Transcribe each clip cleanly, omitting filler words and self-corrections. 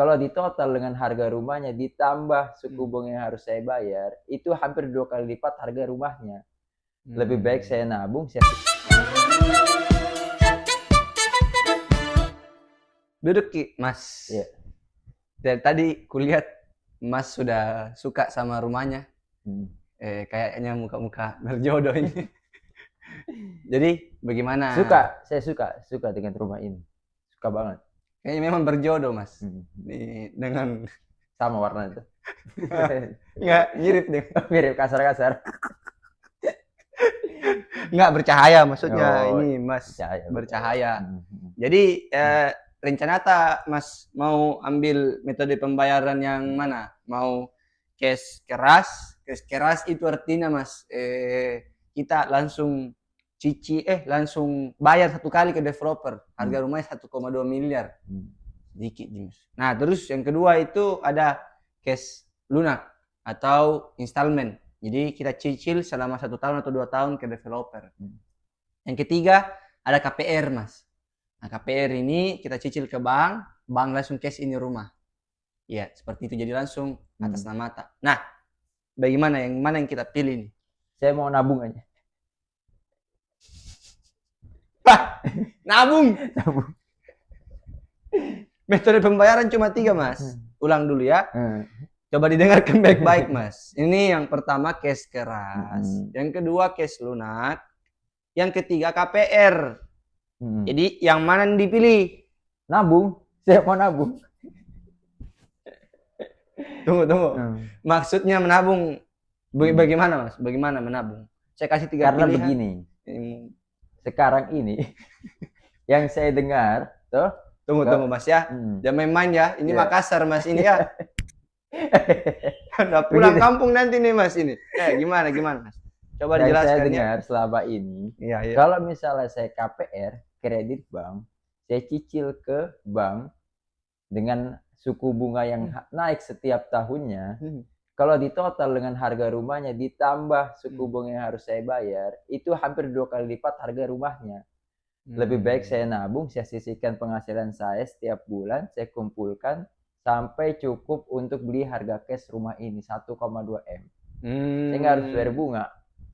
Kalau di total dengan harga rumahnya ditambah suku bunga yang harus saya bayar, itu hampir 2 kali lipat harga rumahnya. Lebih baik saya nabung, saya Duduk Ki, Mas. Iya. Dari tadi kulihat Mas sudah suka sama rumahnya. Kayaknya muka-muka berjodoh ini. Jadi bagaimana? Saya suka dengan rumah ini. Suka banget. Kayaknya memang berjodoh Mas. Dengan sama warna itu. Nggak mirip deh. Mirip kasar-kasar. Nggak bercahaya maksudnya Oh, ini Mas. Bercahaya. Jadi rencana Mas mau ambil metode pembayaran yang mana? Mau cash keras? Cash keras itu artinya Mas kita langsung langsung bayar satu kali ke developer. Harga rumahnya 1,2 miliar. Sedikit Mas. Nah, terus yang kedua itu ada cash lunak atau installment. Jadi kita cicil selama 1 tahun atau 2 tahun ke developer. Yang ketiga ada KPR Mas. Nah, KPR ini kita cicil ke bank langsung cash ini rumah. Iya, seperti itu, jadi langsung atas nama Nah, bagaimana yang mana yang kita pilih nih? Saya mau nabung aja. Nabung. Metode pembayaran cuma 3 Mas. Ulang dulu ya. Coba didengarkan baik-baik Mas. Ini yang pertama cash keras, yang kedua cash lunak, yang ketiga KPR. Jadi yang mana yang dipilih? Nabung. Saya mau nabung. Tunggu. Maksudnya menabung bagaimana Mas? Bagaimana menabung? Saya kasih 3 Karena pilihan. begini. Sekarang ini yang saya dengar, Tunggu Mas ya. Jangan main-main ya. Ini Makassar Mas ini ya. Udah pulang kampung nanti nih Mas ini. Gimana Mas? Coba dijelaskan saya ya. dengar selama ini. Iya. Kalau misalnya saya KPR, kredit bank, saya cicil ke bank dengan suku bunga yang naik setiap tahunnya. Kalau di total dengan harga rumahnya ditambah suku bunga yang harus saya bayar, itu hampir 2 kali lipat harga rumahnya. Lebih baik saya nabung, saya sisihkan penghasilan saya setiap bulan, saya kumpulkan sampai cukup untuk beli harga cash rumah ini 1,2 M. Saya nggak harus bayar bunga.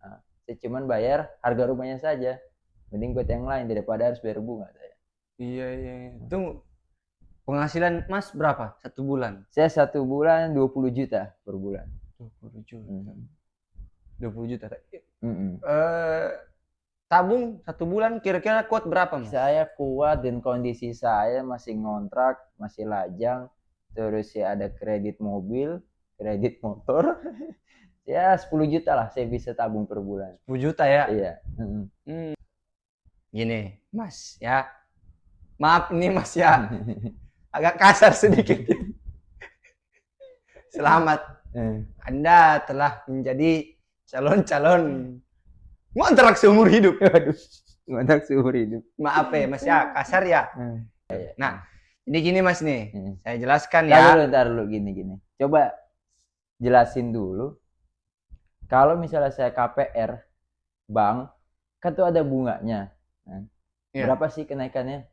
Nah, saya cuma bayar harga rumahnya saja. Mending buat yang lain daripada harus bayar bunga saya. Iya. Tunggu. Penghasilan Mas berapa? 1 bulan? Saya 1 bulan 20 juta per bulan. 20 juta. 20 juta. Tabung 1 bulan kira-kira kuat berapa Mas? Saya kuat dan kondisi saya masih ngontrak, masih lajang. Terus ya ada kredit mobil, kredit motor. Ya 10 juta lah saya bisa tabung per bulan. 10 juta ya? Iya. Gini Mas ya. Maaf nih Mas ya. Agak kasar sedikit. Selamat. Anda telah menjadi calon ngontrak seumur hidup. Ngontrak seumur hidup. Maaf ya Mas ya, kasar ya. Nah, ini gini Mas nih. Saya jelaskan ya. Ntar dulu gini. Coba jelasin dulu. Kalau misalnya saya KPR bank, kan tuh ada bunganya. Berapa sih kenaikannya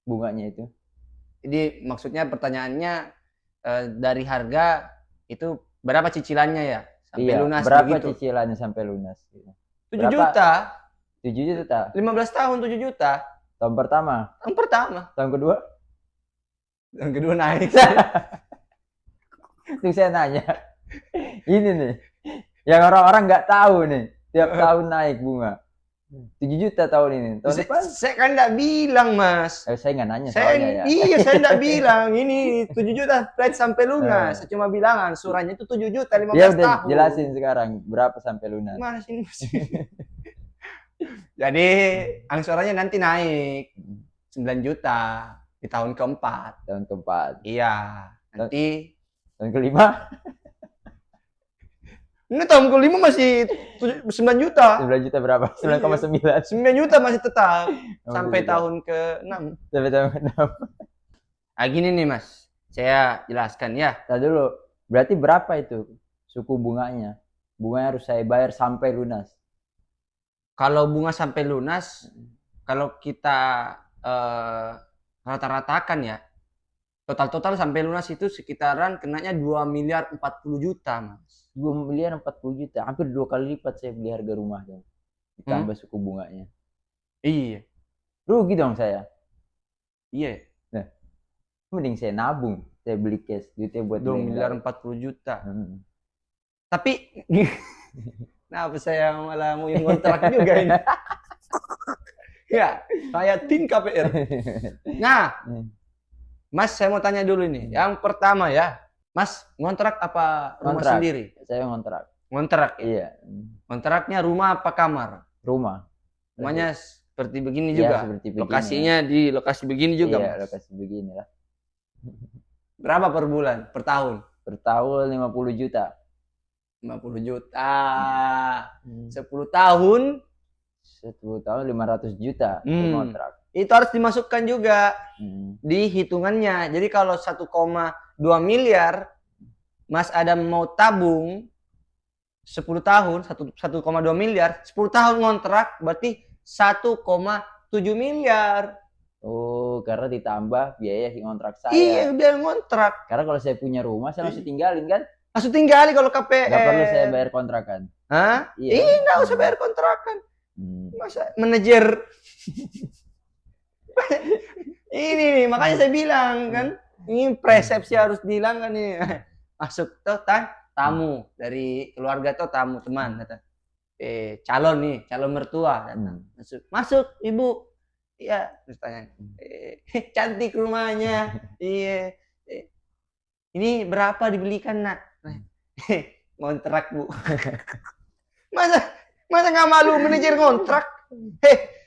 bunganya itu? Jadi maksudnya pertanyaannya dari harga itu berapa cicilannya ya sampai lunas? Berapa begitu? Cicilannya sampai lunas? 7 juta. 7 juta. 15 tahun 7 juta. Tahun pertama. Tahun kedua? Tahun kedua naik. Itu saya nanya. Ini nih, yang orang-orang nggak tahu nih, tiap tahun naik bunga. 7 juta tahun ini. Tahun depan? Saya kan nggak bilang Mas. Saya nggak nanya soalnya ya. Iya, saya nggak bilang ini 7 juta flat sampai lunas. Saya cuma bilang angsurannya itu 7 juta 15 ya, tahun. Jelasin sekarang berapa sampai lunas. Gimana sih Mas? Jadi angsurannya nanti naik 9 juta di tahun keempat. Iya. Nanti tahun kelima. Ini tahun kelima masih 9 juta. 9 juta berapa? 9,9. 9 juta masih tetap sampai tahun ke-6. Sampai tahun ke-6. Nah, gini nih Mas. Saya jelaskan ya. Tadi dulu. Berarti berapa itu suku bunganya? Bunganya harus saya bayar sampai lunas. Kalau bunga sampai lunas, kalau kita rata-ratakan ya, Total sampai lunas itu sekitaran kenanya 2 miliar 40 juta, Mas. 2 miliar 40 juta, hampir 2 kali lipat saya beli harga rumah dong. Ditambah suku bunganya. Iya. Rugi dong saya. Iya. Nah, mending saya nabung, saya beli cash, duitnya buat 2 miliar 40 juta. Hmm. Tapi kenapa saya malah mau ngontrak juga ini? Ya, kayak tim KPR. Nah, Mas, saya mau tanya dulu ini. Yang pertama ya, Mas, ngontrak apa rumah Ngontrak. sendiri? Saya ngontrak. Ngontrak ya? Iya. Kontraknya rumah apa kamar? Rumah. Rumahnya seperti begini Iya, juga? seperti begini. Lokasinya di lokasi begini juga, Iya, Mas? lokasi begini lah. Berapa per bulan? Per tahun? Per tahun 50 juta. 50 juta. 10 tahun? 10 tahun 500 juta kontrak. Itu harus dimasukkan juga di hitungannya. Jadi kalau 1,2 miliar Mas Adam mau tabung 10 tahun 1,2 miliar, 10 tahun ngontrak berarti 1,7 miliar. Oh, karena ditambah biaya ngontrak saya. Iya, biaya ngontrak. Karena kalau saya punya rumah saya langsung tinggalin kan? Langsung tinggali kalau KPR. Gak perlu saya bayar kontrakan. Hah? Iya. Nggak usah bayar kontrakan. Masa manajer ini nih, makanya saya bilang kan, ini persepsi harus dihilangkan nih. Masuk tuh tamu dari keluarga tuh tamu teman kata. Calon nih, calon mertua datang. Masuk Ibu. Iya, terus tanya. Cantik rumahnya. Iya. Ini berapa dibelikan, Nak? Ngontrak, Bu. Masa nggak malu manajer ngontrak?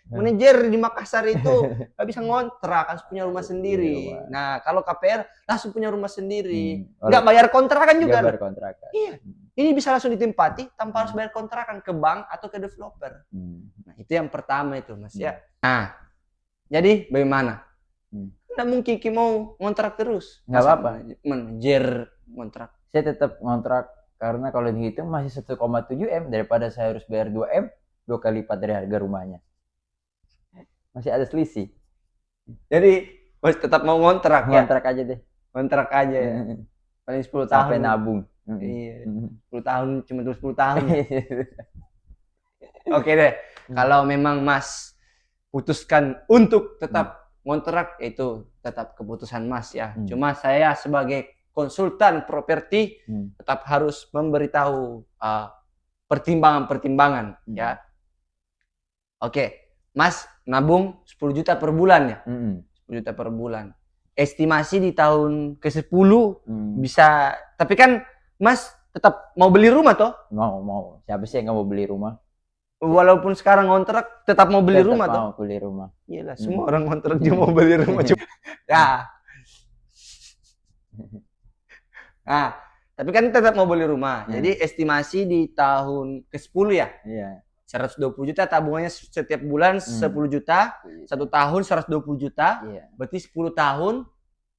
Manajer di Makassar itu nggak bisa ngontrak, harus punya rumah sendiri. Nah, kalau KPR langsung punya rumah sendiri, nggak bayar kontrakan juga. Nggak bayar kontrakan. Iya, ini bisa langsung ditempati tanpa harus bayar kontrakan ke bank atau ke developer. Nah, itu yang pertama itu, Mas ya. Nah, jadi bagaimana? Nggak mungkin Ki mau ngontrak terus. Nggak apa-apa. Manajer ngontrak. Saya tetap ngontrak karena kalau dihitung masih 1,7 M daripada saya harus bayar 2 M, 2 kali lipat dari harga rumahnya. Masih ada selisih. Jadi Mas tetap mau ngontrak ya? Ngontrak aja deh. Ngontrak aja ya. Paling 10 tahun. Sampai nabung. Iya. 10 tahun cuma 10 tahun. Oke deh. Kalau memang Mas putuskan untuk tetap ngontrak, itu tetap keputusan Mas ya. Cuma saya sebagai konsultan properti tetap harus memberitahu pertimbangan-pertimbangan ya. Oke, Mas nabung 10 juta per bulan ya? 10 juta per bulan. Estimasi di tahun ke-10 bisa, tapi kan Mas tetap mau beli rumah toh? Mau. Siapa sih yang nggak mau beli rumah? Walaupun sekarang ngontrak tetap mau beli rumah toh? Mau beli rumah. Iyalah, semua orang ngontrak juga mau beli rumah cuma. Ya. Nah, tapi kan tetap mau beli rumah. Jadi estimasi di tahun ke-10 ya? Iya. 120 juta tabungannya setiap bulan 10 juta, 1 tahun 120 juta, berarti 10 tahun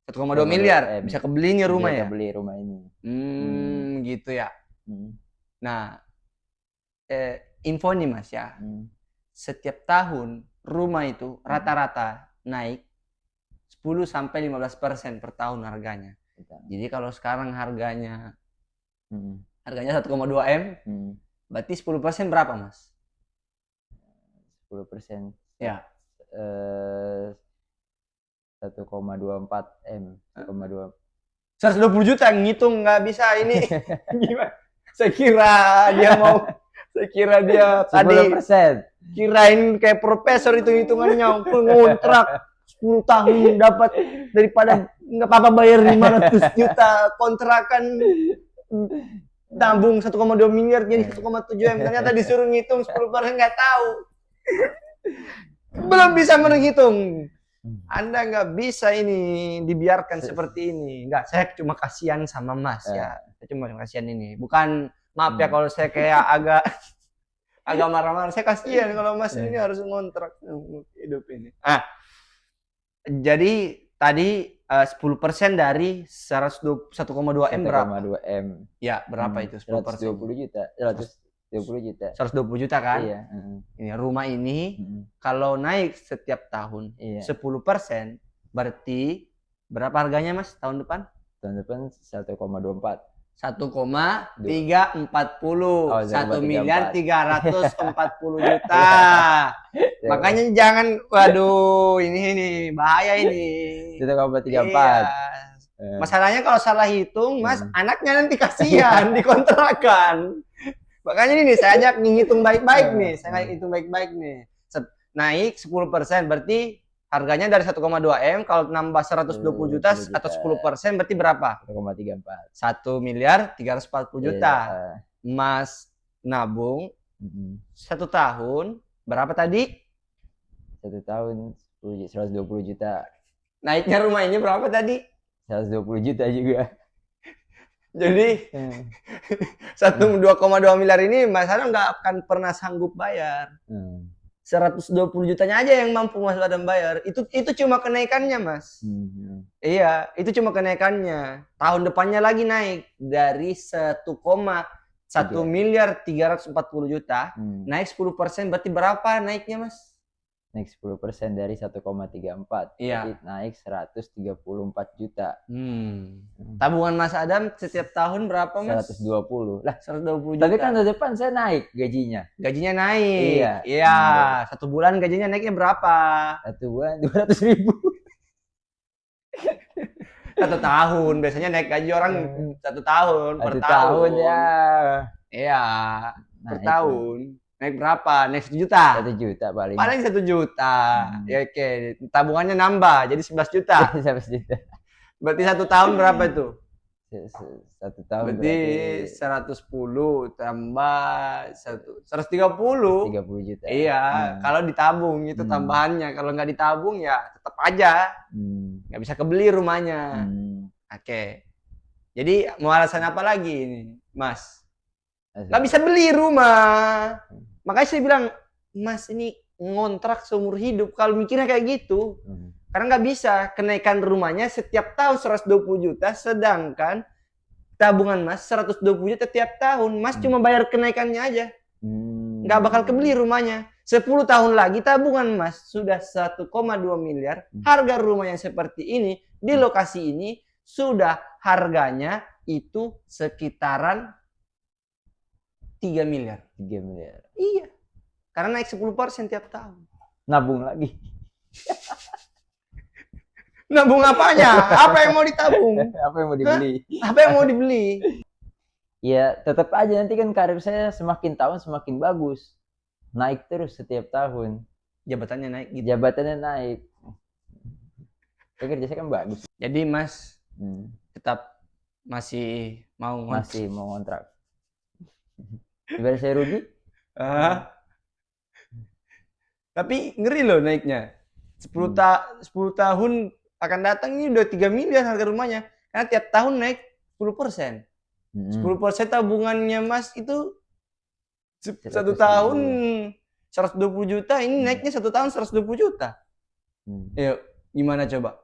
1,2 miliar. Bisa kebelinya rumah ya? Bisa beli rumah ini. Gitu ya. Nah, info nih Mas ya. Setiap tahun rumah itu rata-rata naik 10-15% per tahun harganya. Jadi kalau sekarang harganya 1,2 M, berarti 10% berapa Mas? 10%. Ya. 1,24 M. 120 juta ngitung nggak bisa ini. Gimana? Saya kira dia tadi 10%. kirain kayak profesor itu hitungannya, ngontrak 10 tahun dapat daripada nggak apa-apa bayar 500 juta kontrakan, tabung 1,2 miliar jadi 1,7 M. Ternyata disuruh ngitung 10% nggak tahu. Belum bisa menghitung. Anda nggak bisa ini dibiarkan seperti ini. Nggak, saya cuma kasihan sama Mas ya. Saya cuma kasihan ini. Bukan, maaf ya kalau saya kayak agak marah-marah. Saya kasihan kalau Mas ini harus ngontrak hidup ini. Jadi tadi 10% dari 1,2 M berapa? 1,2 M. Ya, berapa itu 10%? 120 juta. 120 juta. 120 juta kan? Iya. Ini rumah ini kalau naik setiap tahun 10%, berarti Berapa harganya Mas tahun depan? Tahun depan 1,24. 1,340. Oh, 1 1,34. miliar 340 juta. Makanya jangan, waduh, ini bahaya ini. 1,34. Iya. Masalahnya kalau salah hitung, Mas, anaknya nanti kasihan dikontrakan. Makanya ini saya ajak ngitung baik-baik nih. Saya hitung baik-baik nih. Naik 10%, berarti harganya dari 1,2 M, kalau nambah 120 juta atau 10% berarti berapa? 1,34. 1 miliar 340 juta. Mas nabung 1 tahun, berapa tadi? 1 tahun 120 juta. Naiknya rumah ini berapa tadi? 120 juta juga. Jadi 2,2 miliar ini Mas Adam nggak akan pernah sanggup bayar. 120 jutanya aja yang mampu Mas Adam bayar. Itu cuma kenaikannya, Mas. Iya, itu cuma kenaikannya. Tahun depannya lagi naik dari 1,1 miliar 340 juta, naik 10%, berarti berapa naiknya, Mas? Naik 10% dari 1,34. Iya. Jadi naik 134 juta. Tabungan Mas Adam setiap tahun berapa, Mas? 120. Lah, 120 juta. tapi kan tahun depan saya naik gajinya. Gajinya naik. Iya. 1 bulan gajinya naiknya berapa? 1 bulan 200.000. 1 tahun. Biasanya naik gaji orang 1 tahun. 1 tahun ya. Iya. Per tahun. Naik berapa? Naik 1 juta? 1 juta paling. Paling 1 juta. Ya oke. Tabungannya nambah jadi 11 juta. 11 juta. Berarti 1 tahun berapa itu? 1 tahun berarti 110 tambah 130 juta. Iya, kalau ditabung itu tambahannya. Kalau nggak ditabung ya tetap aja nggak bisa kebeli rumahnya. Oke. Jadi mau alasan apa lagi ini, Mas? Nggak bisa beli rumah. Makanya saya bilang, Mas ini ngontrak seumur hidup. Kalau mikirnya kayak gitu, karena nggak bisa kenaikan rumahnya setiap tahun 120 juta, sedangkan tabungan Mas 120 juta tiap tahun. Mas cuma bayar kenaikannya aja. Nggak bakal kebeli rumahnya. 10 tahun lagi tabungan Mas sudah 1,2 miliar. Harga rumah yang seperti ini, di lokasi ini, sudah harganya itu sekitaran 3 miliar. 3 miliar. Iya. Karena naik 10% tiap tahun. Nabung lagi. Nabung apanya? Apa yang mau ditabung? Apa yang mau dibeli? Apa yang mau dibeli? Ya, tetap aja nanti kan karir saya semakin tahun semakin bagus. Naik terus setiap tahun. Jabatannya naik gitu. Jabatannya naik. Kerja saya kan bagus. Jadi Mas tetap masih mau ngontrak. Biar saya rugi? Tapi ngeri loh naiknya. 10 tahun akan datang ini udah 3 miliar harga rumahnya. Karena tiap tahun naik 10%. 10% tabungannya Mas itu 1 tahun 120 juta, ini naiknya 1 tahun 120 juta. Yuk, gimana coba?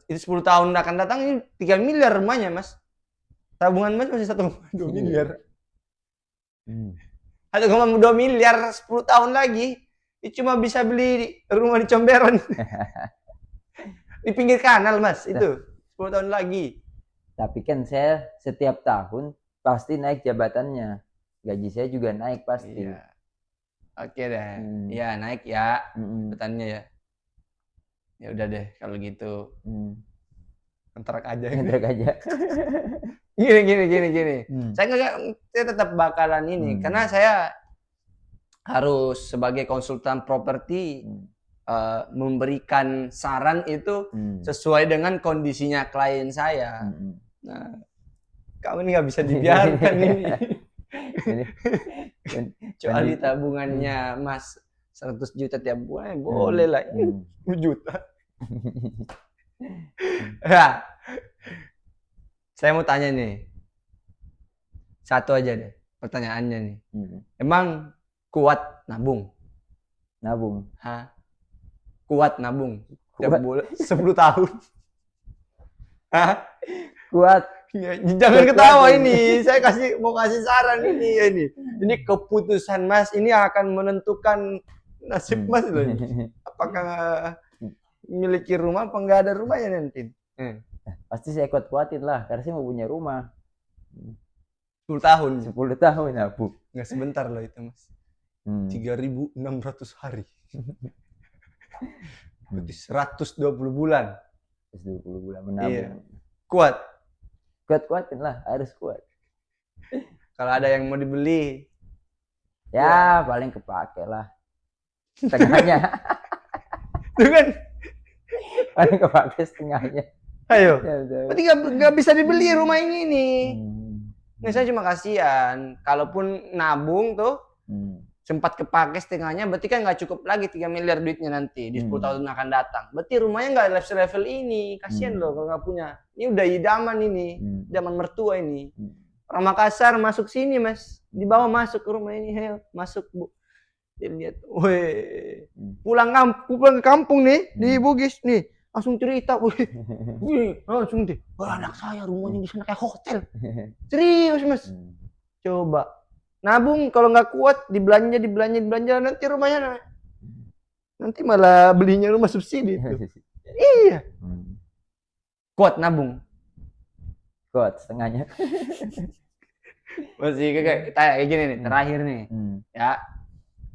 Itu 10 tahun akan datang ini 3 miliar rumahnya Mas. Tabungan Mas masih 1,2 miliar. 1,2 miliar 10 tahun lagi. Itu cuma bisa beli rumah di Comberan. Di pinggir kanal Mas, itu 10 tahun lagi. Tapi kan saya setiap tahun pasti naik jabatannya. Gaji saya juga naik pasti. Iya. Oke deh. Iya, naik ya jabatannya ya. Ya udah deh kalau gitu. Kontrak aja. Gini. Saya tetap bakalan ini karena saya harus sebagai konsultan properti memberikan saran itu sesuai dengan kondisinya klien saya. Nah, kamu ini nggak bisa dibiarkan ini. Kecuali tabungannya Mas 100 juta tiap bulan, boleh lah. 10 juta. Ya. Saya mau tanya nih. Satu aja deh pertanyaannya nih. Emang kuat nabung? Nabung? Kuat nabung? Tiap bulan 10 tahun. Kuat. Jangan ketawa ini. Saya mau kasih saran ini. Ini keputusan Mas ini akan menentukan nasib Mas loh. Apakah memiliki rumah apa enggak ada rumahnya nanti? Pasti saya kuat-kuatin lah, karena saya mau punya rumah. 10 tahun. 10 tahun nabung. Nggak sebentar loh itu, Mas. 3.600 hari. Berarti 120 bulan. 120 bulan menabung. Iya. Kuat. Kuat-kuatin lah, harus kuat. Kalau ada yang mau dibeli, ya paling kepake lah. Setengahnya. Itu kan. Paling kepake setengahnya. Ayo. Ya, berarti nggak bisa dibeli rumah ini nih. Nah, saya cuma kasihan. Kalaupun nabung tuh sempat kepake setengahnya, berarti kan nggak cukup lagi 3 miliar duitnya nanti di 10 tahun akan datang. Berarti rumahnya nggak level ini. Kasihan loh kalau nggak punya. Ini udah idaman ini, idaman mertua ini. Orang Makassar masuk sini, Mas. Dibawa masuk ke rumah ini, Heo. Masuk, Bu. Dia lihat, weh, pulang ke kampung nih, di Bugis nih, langsung cerita, wih, langsung deh, anak saya rumahnya di sana kayak hotel, serius Mas, coba, nabung kalau nggak kuat dibelanja nanti rumahnya, nanti malah belinya rumah subsidi tuh. Iya, kuat nabung, kuat setengahnya. masih kayak gini nih, terakhir nih, ya.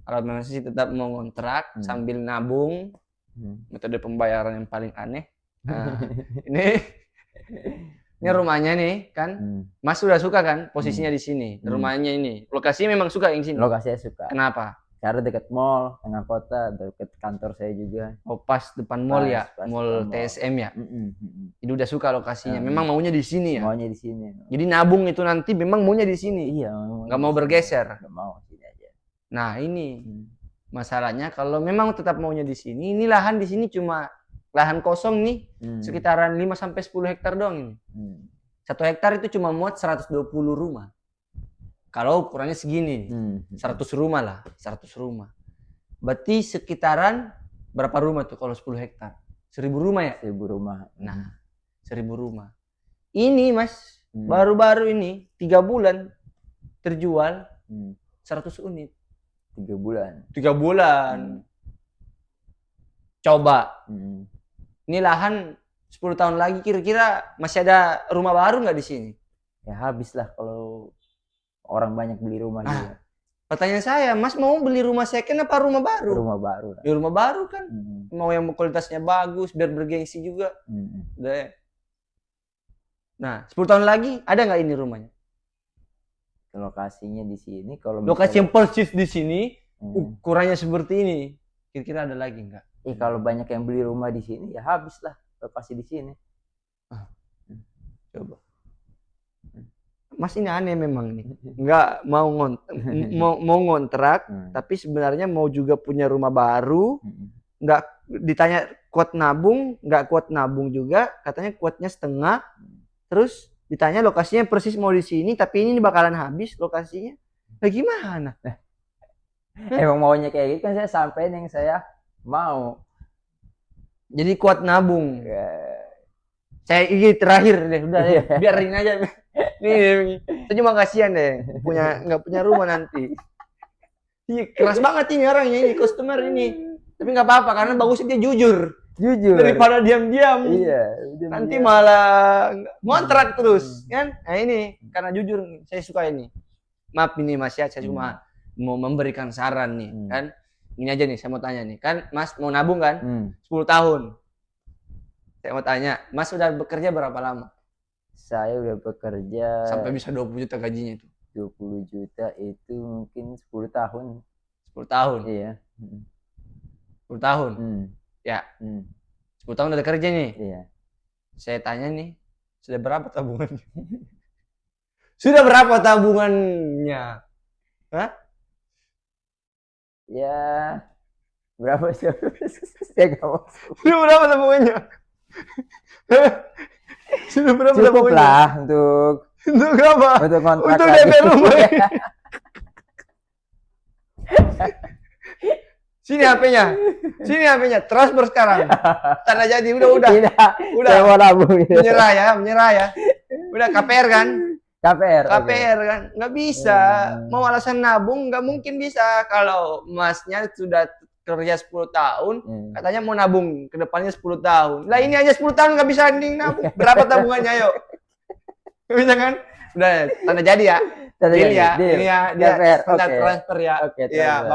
Kalau masih tetap mau ngontrak sambil nabung, metode pembayaran yang paling aneh. Nah, ini rumahnya nih kan, Mas sudah suka kan posisinya di sini, rumahnya ini, lokasinya memang suka yang sini. Lokasinya suka. Kenapa? Karena dekat mall, tengah kota, dekat kantor saya juga. Oh pas depan mall ya, mall TSM ya. Jadi udah suka lokasinya. Memang maunya di sini ya. Maunya di sini. Jadi nabung itu nanti memang maunya di sini. Iya. Nggak mau bergeser. Nggak mau sini aja. Nah ini masalahnya kalau memang tetap maunya di sini, ini lahan di sini cuma lahan kosong nih, sekitaran 5-10 hektar doang ini. 1 hektar itu cuma muat 120 rumah. Kalau ukurannya segini, 100 rumah lah, 100 rumah. Berarti sekitaran berapa rumah tuh kalau 10 hektar? 1000 rumah ya? 1000 rumah. Nah, 1000 rumah. Ini Mas, baru-baru ini 3 bulan terjual 100 unit. 3 bulan. 3 bulan. Coba. Ini lahan 10 tahun lagi kira-kira masih ada rumah baru nggak di sini? Ya habis lah kalau orang banyak beli rumah juga. Pertanyaan saya, Mas mau beli rumah second apa rumah baru? Rumah baru. Ya, rumah baru kan. Mau yang kualitasnya bagus, biar bergengsi juga. Udah ya. Nah, 10 tahun lagi ada nggak ini rumahnya? Lokasinya di sini. Kalau lokasi yang persis di sini, ukurannya seperti ini. Kira-kira ada lagi nggak? Kalau banyak yang beli rumah di sini, ya habis lah lokasi di sini. Coba. Mas ini aneh memang nih, nggak mau ngontrak, tapi sebenarnya mau juga punya rumah baru, nggak ditanya kuat nabung, nggak kuat nabung juga, katanya kuatnya setengah, terus ditanya lokasinya persis mau di sini, tapi ini bakalan habis lokasinya, nah gimana? Emang maunya kayak gitu kan saya sampein yang saya mau. Jadi kuat nabung. Saya ini terakhir deh, udah deh, biarin aja. Nih, saya cuma kasihan deh, nggak punya rumah nanti. Iya, keras banget ini orangnya ini, customer ini. Tapi nggak apa-apa karena bagusnya dia jujur. Daripada diam-diam. Iya. Nanti malah ngontrak terus, kan? Nah ini karena jujur, saya suka ini. Maaf ini Mas ya, saya cuma mau memberikan saran nih, kan? Ini aja nih, saya mau tanya nih, kan Mas mau nabung kan? 10 tahun. Saya mau tanya, Mas sudah bekerja berapa lama? Saya udah bekerja sampai bisa 20 juta gajinya itu. 20 juta itu mungkin 10 tahun. 10 tahun? Iya. 10 tahun? Ya. 10 tahun udah kerja nih? Iya. Saya tanya nih, sudah berapa tabungannya? Sudah berapa tabungannya? Hah? Ya, berapa sih? Saya nggak mau. Sudah berapa tabungannya? Sudah berapa cukup tabungannya? Lah untuk apa? Untuk kontrak untuk DP rumah. Sini HP-nya. Sini HP-nya. Transfer sekarang. Tanda jadi udah. Tidak. Udah. Saya mau nabung. Menyerah ya. Udah KPR kan? KPR kan? Nggak bisa. Mau alasan nabung nggak mungkin bisa kalau Masnya sudah kerja 10 tahun, Hmm. katanya mau nabung ke depannya 10 tahun. Lah ini aja 10 tahun nggak bisa nabung. Berapa tabungannya ayo? Bisa kan? Udah tanda jadi ya. Tanda Deal jadi, ya. deal. Ini ya dia KPR, standar oke. transfer ya. Oke, Iya, transfer.